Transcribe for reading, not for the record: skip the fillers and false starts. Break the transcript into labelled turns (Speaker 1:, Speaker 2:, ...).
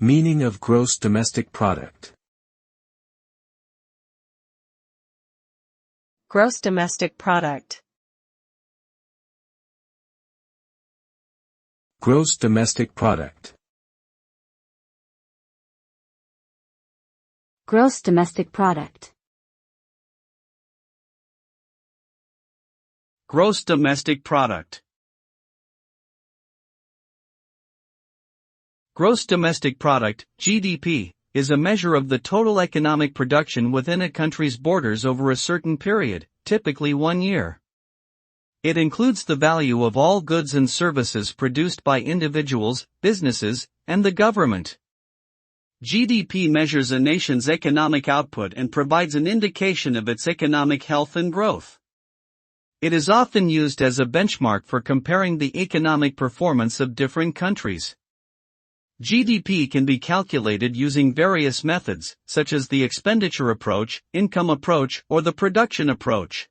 Speaker 1: Meaning of gross domestic product.
Speaker 2: Gross domestic product.
Speaker 1: Gross domestic product.
Speaker 3: Gross domestic product.
Speaker 4: Gross domestic product. Gross domestic product, GDP, is a measure of the total economic production within a country's borders over a certain period, typically 1 year. It includes the value of all goods and services produced by individuals, businesses, and the government. GDP measures a nation's economic output and provides an indication of its economic health and growth. It is often used as a benchmark for comparing the economic performance of different countries. GDP can be calculated using various methods, such as the expenditure approach, income approach, or the production approach.